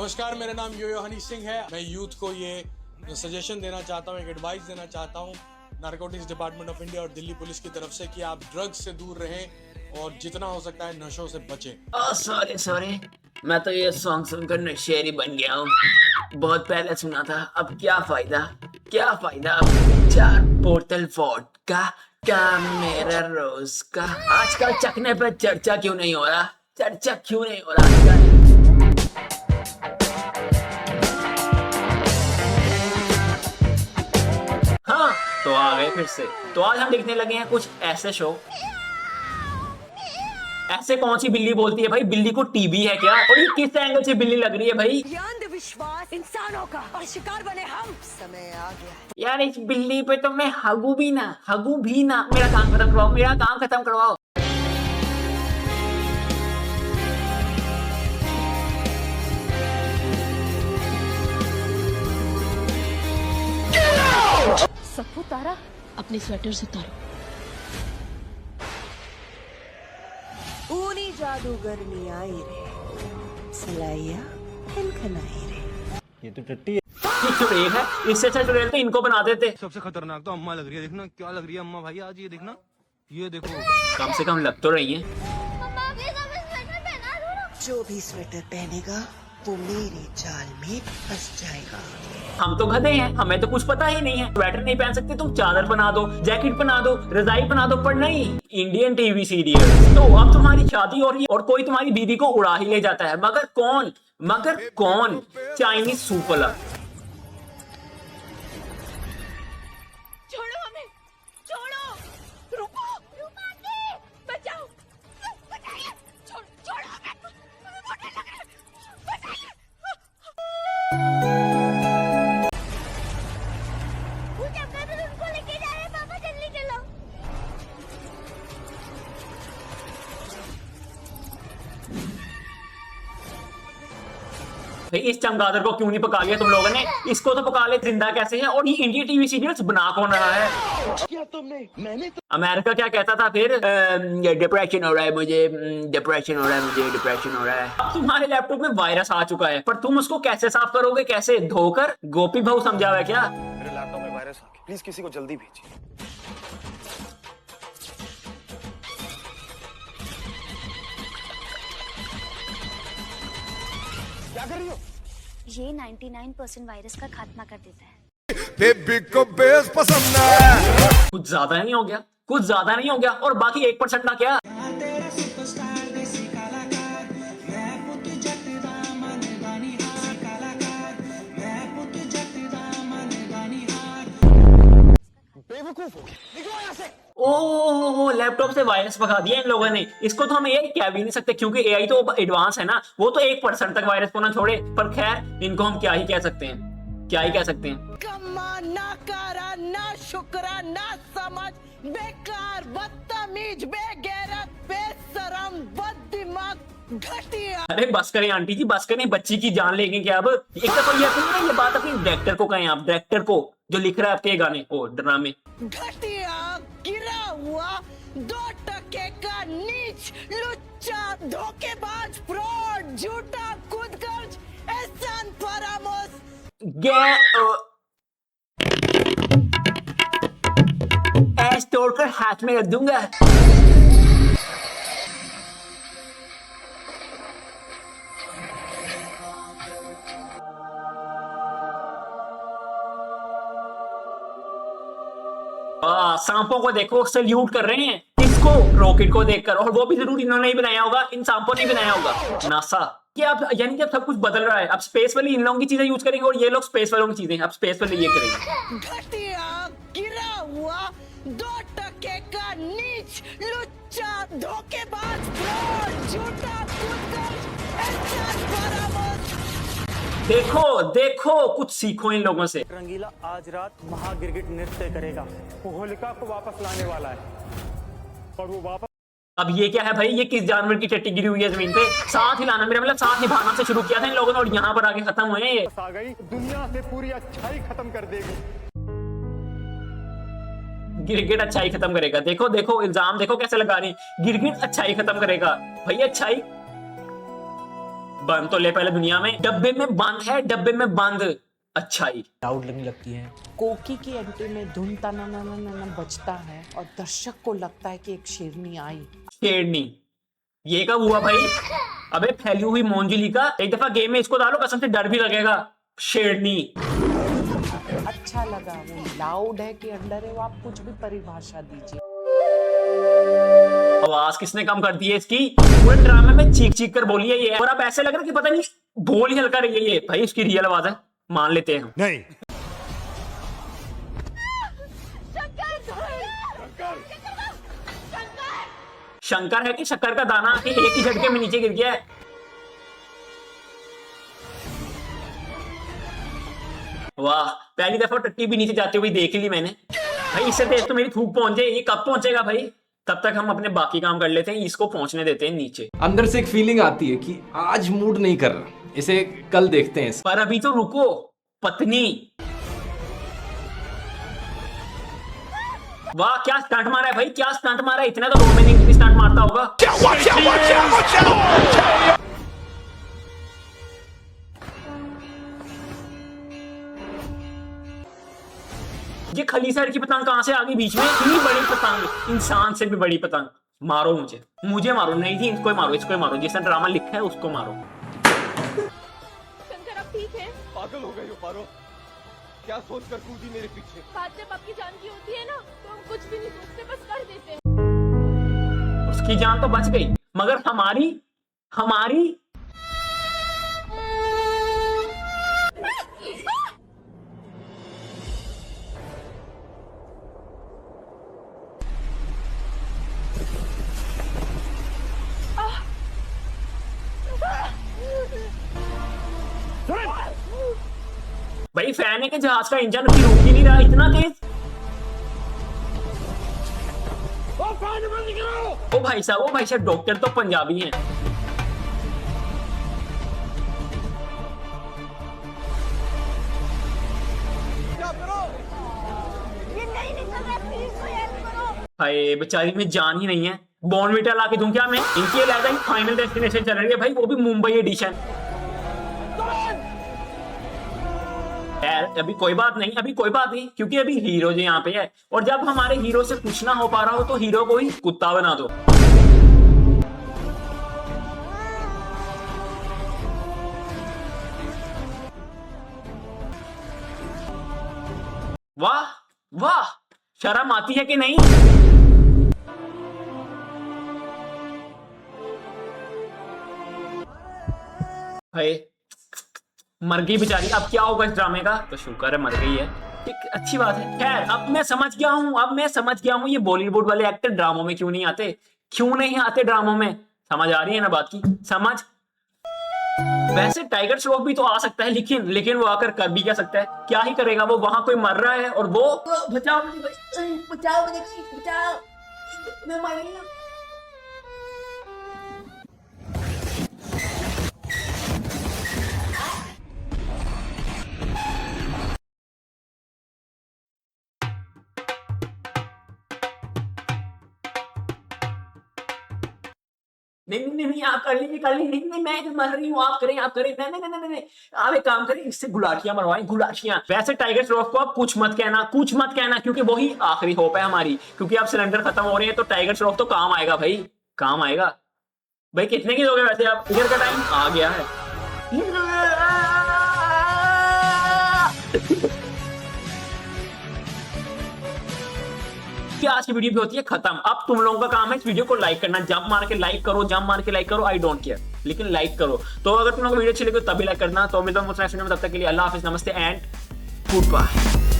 नमस्कार, मेरा नाम योयो हनी सिंह है। मैं यूथ को ये सजेशन देना चाहता हूँ, एक एडवाइस देना चाहता हूँ नारकोटिक्स डिपार्टमेंट ऑफ इंडिया और दिल्ली पुलिस की तरफ से कि आप ड्रग्स से दूर रहें और जितना हो सकता है नशों से बचें। सॉरी मैं तो ये सॉन्ग सुनकर नशेरी बन गया हूँ। बहुत पहले सुना था, अब क्या फायदा। अब 4 बोतल वोडका का मेरा रोज का। आजकल चखने पे चर्चा क्यों नहीं हो रहा आजकल। हाँ, तो आ गए फिर से। तो आज हम देखने लगे हैं कुछ ऐसे शो। ऐसे कौन सी बिल्ली बोलती है भाई? बिल्ली को टीबी है क्या? और ये किस एंगल से बिल्ली लग रही है भाई? अंधविश्वास इंसानों का और शिकार बने हम। समय आ गया यार इस बिल्ली पे तो मैं हगू भी ना। मेरा काम खत्म करवाओ। सब उतारा, अपने स्वेटर से उतारो। ऊनी जादूगरनी आई रे, सलाइया खनखनाई रे। ये तो टट्टी है। ये चुड़ैल है, इससे अच्छा चुड़ैल तो इनको बना देते। सबसे खतरनाक तो अम्मा लग रही है। देखना क्या लग रही है अम्मा भाई आज। ये देखना, ये देखो। कम से कम लग तो रही है। जो भी स्वेटर पहनेगा वो मेरे जाल में फंस जाएगा। हम तो गधे हैं, हमें तो कुछ पता ही नहीं है। स्वेटर नहीं पहन सकते, तुम चादर बना दो, जैकेट बना दो, रजाई बना दो, पर नहीं। इंडियन टीवी सीरियल तो अब तुम्हारी शादी हो रही है और कोई तुम्हारी बीवी को उड़ा ही ले जाता है। मगर कौन? Chinese super. छोड़ो हमें, छोड़ो, रुको, बचाओ, बचाइए, छोड़ो हमें, मोटे लग रहे हैं, बचाइए। उनको लेके जा रहे हैं पापा, जल्दी चलो। भाई इस चमगादड़ को क्यों नहीं पका लिया तुम लोगों ने? इसको तो पका ले, जिंदा कैसे है? और ये इंडिया टीवी सीरियल्स बना कौन रहा है? क्या तुमने? मैंने तो अमेरिका क्या कहता था फिर? डिप्रेशन हो रहा है मुझे। डिप्रेशन हो रहा है। अब तुम्हारे लैपटॉप में वायरस आ चुका है, पर तुम उसको कैसे साफ करोगे? कैसे? धोकर? गोपी भाऊ समझा हुआ है क्या? मेरे लैपटॉप में वायरस आ गया, प्लीज किसी को जल्दी भेजिए। क्या कर रही हो? ये 99% वायरस का खात्मा कर देता है। बेबी को बेस पसंद है। कुछ ज्यादा नहीं हो गया? और बाकी 1% ना क्या? बेवकूफ हो गया, निकलो यहाँ से। ओ लैपटॉप से वायरस भगा दिया इन लोगों ने। इसको तो हम एआई कह भी नहीं सकते, क्योंकि एआई तो एडवांस है ना। वो तो 1% तक वायरस को ना छोड़े। पर खैर, इनको हम क्या ही कह सकते हैं। कम्मा ना कारा ना शुक्रा ना समझ, बेकार, बदतमीज, बेगैरत, बेशरम, बददिमाग, घटिया। अरे बस करें आंटी जी, बस करें। बच्ची की जान लेंगे क्या अब? एक तो ये बात अपनी डायरेक्टर को कहें आप, डायरेक्टर को जो लिख रहा है आपके गाने ड्रामे। घटिया, गिरा हुआ, 2% का नीच, लुच्चा, धोखेबाज, फ्रॉड, झूठा, खुदगर्ज, एहसान फरामोश। ऐश तोड़कर हाथ में रख दूंगा। सांपों को देखो, सल्यूट कर रहे हैं किसको? रॉकेट को देखकर। और वो भी जरूर इन्होंने ही बनाया होगा, इन सांपों ने बनाया होगा, नासा। कि अब यानी कि अब सब कुछ बदल रहा है। अब स्पेस वाली इन लोगों की चीजें यूज करेंगे और ये लोग स्पेस वालों की चीजें अब स्पेस वाले ये करेंगे। घटिया, गिरा हुआ, 2% का नीच, लुच्चा, धोखेबाज, फ्रॉड, झूठा, खुदगर्ज, एहसान फरामोश। देखो कुछ सीखो इन लोगों से। रंगीला आज रात महागिरगिट नृत्य करेगा। वो होलिका को वापस लाने वाला है और वो वापस। अब ये क्या है भाई? ये किस जानवर की टट्टी गिरी हुई है जमीन पे? साथ हिलाना, मेरा मतलब साथ निभाना से शुरू किया था इन लोगों ने और यहाँ पर आके खत्म हुए ये। आ गई, दुनिया से पूरी अच्छाई खत्म कर देगी। गिरगिट अच्छाई खत्म करेगा। देखो इल्जाम देखो कैसे लगा रही। गिरगिट अच्छाई खत्म करेगा। भाई अच्छाई बंद तो ले पहले दुनिया में, डब्बे में बंद है, डब्बे में बंद। अच्छा ही डाउट लगने लगती है। कोकी की एंट्री में धुन तना ना ना ना बजता है और दर्शक को लगता है कि एक शेरनी आई। शेरनी, ये कब हुआ भाई? अबे फैली हुई मोंजली का, एक दफा गेम में इसको डालो, कसम से डर भी लगेगा। शेरनी अच्छा लगा, वो लाउड है कि अंडर है, वो आप कुछ भी परिभाषा दीजिए। आवाज किसने कम कर दी है इसकी? पूरे ड्रामे में चीख चीख कर बोली है ये, और अब ऐसे लग रहा है कि पता नहीं बोल ही हल्का रही है ये। भाई उसकी रियल आवाज है, मान लेते हैं हम। नहीं। शंकर है कि शक्कर का दाना कि एक ही झटके में नीचे गिर गया है? वाह, पहली दफा टट्टी भी नीचे जाती हुई देख ली मैंने। भाई इससे तेज तो मेरी थूक पहुंचे, ये कब पहुंचेगा भाई? तब तक हम अपने बाकी काम कर लेते हैं, इसको पहुंचने देते हैं नीचे। अंदर से एक फीलिंग आती है कि आज मूड नहीं कर रहा, इसे कल देखते हैं। पर अभी तो रुको पत्नी। वाह क्या स्टंट मारा है भाई, क्या स्टंट मारा है! इतना तो डोमिनिक भी स्टंट मारता होगा। ये खली साइड की पतंग कहां से आ गई बीच में? इतनी बड़ी पतंग, इंसान से भी बड़ी पतंग। मारो मुझे, मुझे मारो, नहीं थी इसको मारो, इसको मारो, जिसने ड्रामा लिखा है उसको मारो। शंकर आप ठीक है? पागल हो गई हो पारो, क्या सोच कर कूदी मेरे पीछे? बात जब आपकी जान की होती है ना तो हम कुछ भी नहीं सोचते, बस कर देते हैं। उसकी जान तो बच गई, मगर हमारी भाई फैन है कि जहाज का इंजन की रुक ही नहीं रहा, इतना तेज। ओ भाई साहब डॉक्टर तो पंजाबी हैं। ये नहीं निकल रहा, प्लीज कोई हेल्प करो। भाई बेचारी में जान ही नहीं है, बॉर्नविटा ला के दूं क्या मैं? इनकी अलग फाइनल डेस्टिनेशन चल रही है भाई, वो भी मुंबई एडिशन। अभी कोई बात नहीं, क्योंकि अभी हीरो जो यहाँ पे है, और जब हमारे हीरो से कुछ ना हो पा रहा हो तो हीरो को ही कुत्ता बना दो। वाह वाह, शर्म आती है कि नहीं? भाई मर गई बेचारी, अब क्या होगा इस ड्रामे का? तो शुक्र है मर गई है, एक अच्छी बात है। खैर अब मैं समझ गया हूं ये बॉलीवुड वाले एक्टर ड्रामों में क्यों नहीं आते ड्रामों में। समझ आ रही है ना बात की? समझ। वैसे टाइगर श्रॉफ भी तो आ सकता है, लेकिन वो आकर कर भी क्या सकता है? क्या ही करेगा वो? वहां कोई मर रहा है और वो बचाओ मुझे, मैं मर गई। नहीं आप कर लीजिए, नहीं मैं तो मर रही हूँ, आप करें, नहीं आप एक काम करें, इससे गुलाटियां मरवाएं, गुलाटियां। वैसे टाइगर श्रॉफ को आप कुछ मत कहना, क्योंकि वही आखिरी होप है हमारी, क्योंकि अब सिलेंडर खत्म हो रहे हैं तो टाइगर श्रॉफ तो काम आएगा भाई, काम आएगा। भाई कितने की दोगे वैसे आप? इधर का टाइम आ गया है। कि आज की वीडियो भी होती है खत्म। अब तुम लोगों का काम है इस वीडियो को लाइक करना, जंप मार के लाइक करो, आई डोंट केयर, लेकिन लाइक करो। तो अगर तुम लोगों को वीडियो अच्छी लगे तभी लाइक करना। तो मिलता हूं नेक्स्ट वीडियो में, तब तक के लिए अल्लाह हाफिज, नमस्ते एंड गुड बाय।